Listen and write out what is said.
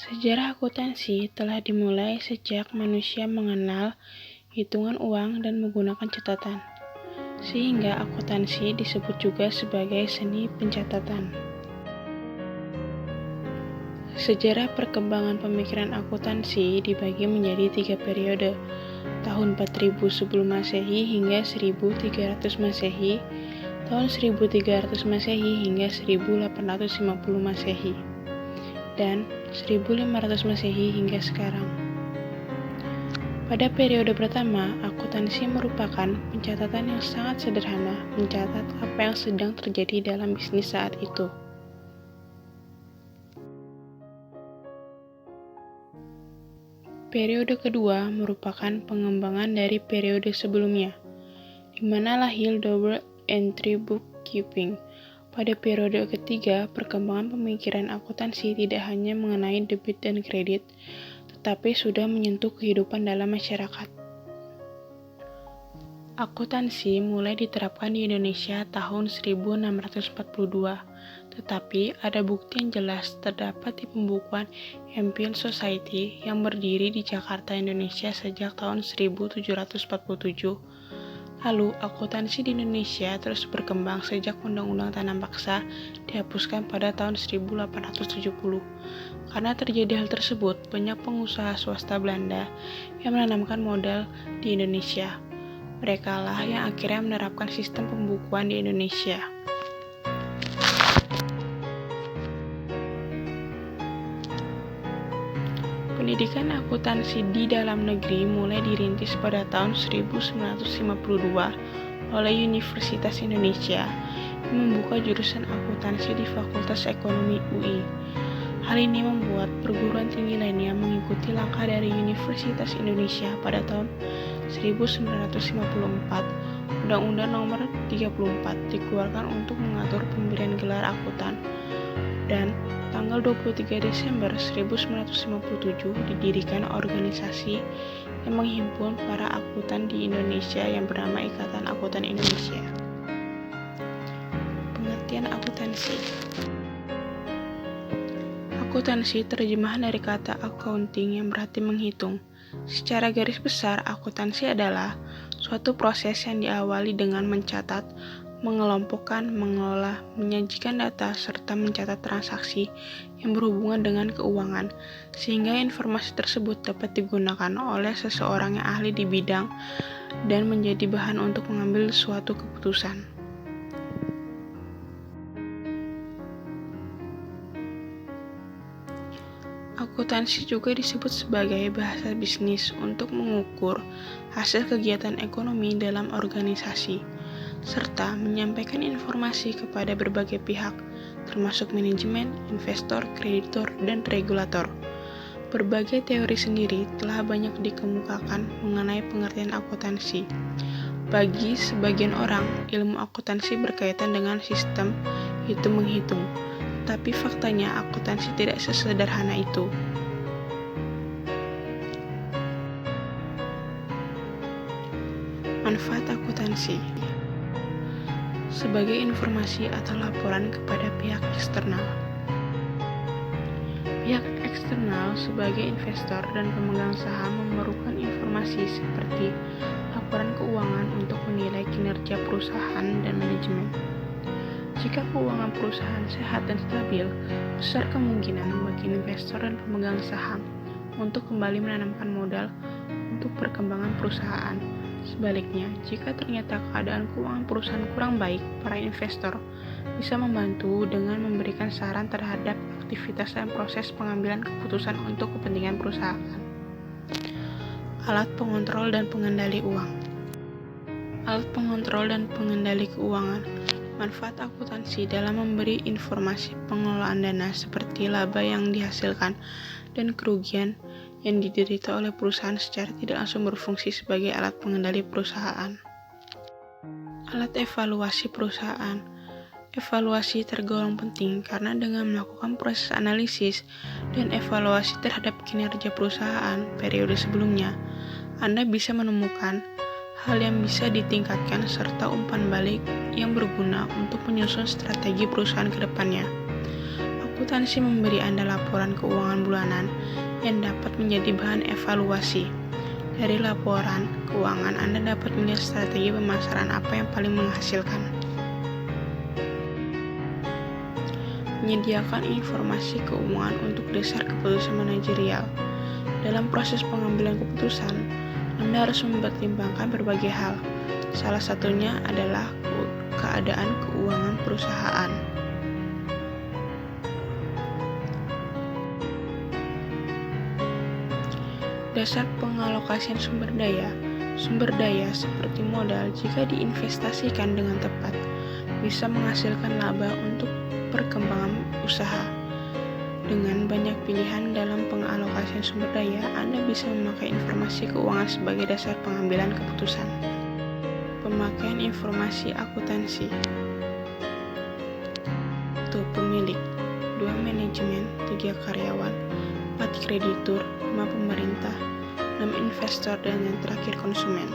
Sejarah akuntansi telah dimulai sejak manusia mengenal hitungan uang dan menggunakan catatan, sehingga akuntansi disebut juga sebagai seni pencatatan. Sejarah perkembangan pemikiran akuntansi dibagi menjadi 3 periode, tahun 4000 sebelum Masehi hingga 1300 Masehi, tahun 1300 Masehi hingga 1850 Masehi, dan 1500 Masehi hingga sekarang. Pada periode pertama, akuntansi merupakan pencatatan yang sangat sederhana, mencatat apa yang sedang terjadi dalam bisnis saat itu. Periode kedua merupakan pengembangan dari periode sebelumnya, di mana lahir double entry bookkeeping. Pada periode ketiga, perkembangan pemikiran akuntansi tidak hanya mengenai debit dan kredit, tetapi sudah menyentuh kehidupan dalam masyarakat. Akuntansi mulai diterapkan di Indonesia tahun 1642, tetapi ada bukti yang jelas terdapat di pembukuan Empire Society yang berdiri di Jakarta, Indonesia sejak tahun 1747. Lalu, akuntansi di Indonesia terus berkembang sejak Undang-Undang Tanah Paksa dihapuskan pada tahun 1870. Karena terjadi hal tersebut, banyak pengusaha swasta Belanda yang menanamkan modal di Indonesia. Mereka lah yang akhirnya menerapkan sistem pembukuan di Indonesia. Pendidikan akuntansi di dalam negeri mulai dirintis pada tahun 1952 oleh Universitas Indonesia yang membuka jurusan akuntansi di Fakultas Ekonomi UI. Hal ini membuat perguruan tinggi lainnya mengikuti langkah dari Universitas Indonesia. Pada tahun 1954, Undang-Undang Nomor 34 dikeluarkan untuk mengatur pemberian gelar akuntan, dan tanggal 23 Desember 1957 didirikan organisasi yang menghimpun para akuntan di Indonesia yang bernama Ikatan Akuntan Indonesia. Pengertian akuntansi. Akuntansi terjemahan dari kata accounting yang berarti menghitung. Secara garis besar, akuntansi adalah suatu proses yang diawali dengan mencatat, mengelompokkan, mengelola, menyajikan data, serta mencatat transaksi yang berhubungan dengan keuangan, sehingga informasi tersebut dapat digunakan oleh seseorang yang ahli di bidang dan menjadi bahan untuk mengambil suatu keputusan. Akuntansi juga disebut sebagai bahasa bisnis untuk mengukur hasil kegiatan ekonomi dalam organisasi, serta menyampaikan informasi kepada berbagai pihak, termasuk manajemen, investor, kreditor, dan regulator. Berbagai teori sendiri telah banyak dikemukakan mengenai pengertian akuntansi. Bagi sebagian orang, ilmu akuntansi berkaitan dengan sistem hitung-menghitung, tapi faktanya akuntansi tidak sesederhana itu. Manfaat akuntansi sebagai informasi atau laporan kepada pihak eksternal. Pihak eksternal sebagai investor dan pemegang saham memerlukan informasi seperti laporan keuangan untuk menilai kinerja perusahaan dan manajemen. Jika keuangan perusahaan sehat dan stabil, besar kemungkinan bagi investor dan pemegang saham untuk kembali menanamkan modal untuk perkembangan perusahaan. Sebaliknya, jika ternyata keadaan keuangan perusahaan kurang baik, para investor bisa membantu dengan memberikan saran terhadap aktivitas dan proses pengambilan keputusan untuk kepentingan perusahaan. Alat pengontrol dan pengendali uang. Alat pengontrol dan pengendali keuangan. Manfaat akuntansi dalam memberi informasi pengelolaan dana seperti laba yang dihasilkan dan kerugian yang diderita oleh perusahaan secara tidak langsung berfungsi sebagai alat pengendali perusahaan. Alat evaluasi perusahaan. Evaluasi tergolong penting karena dengan melakukan proses analisis dan evaluasi terhadap kinerja perusahaan periode sebelumnya, Anda bisa menemukan hal yang bisa ditingkatkan serta umpan balik yang berguna untuk menyusun strategi perusahaan ke depannya. Akuntansi memberi Anda laporan keuangan bulanan yang dapat menjadi bahan evaluasi. Dari laporan keuangan, Anda dapat melihat strategi pemasaran apa yang paling menghasilkan. Menyediakan informasi keuangan untuk dasar keputusan manajerial. Dalam proses pengambilan keputusan, Anda harus mempertimbangkan berbagai hal. Salah satunya adalah keadaan keuangan perusahaan. Dasar pengalokasian sumber daya. Sumber daya seperti modal jika diinvestasikan dengan tepat bisa menghasilkan laba untuk perkembangan usaha. Dengan banyak pilihan dalam pengalokasian sumber daya, Anda bisa memakai informasi keuangan sebagai dasar pengambilan keputusan. Pemakaian informasi akuntansi. 1. Pemilik, 2. Manajemen, 3. Karyawan, 4. Kreditur, 5. Pemerintah, 6. Investor, dan yang terakhir konsumen.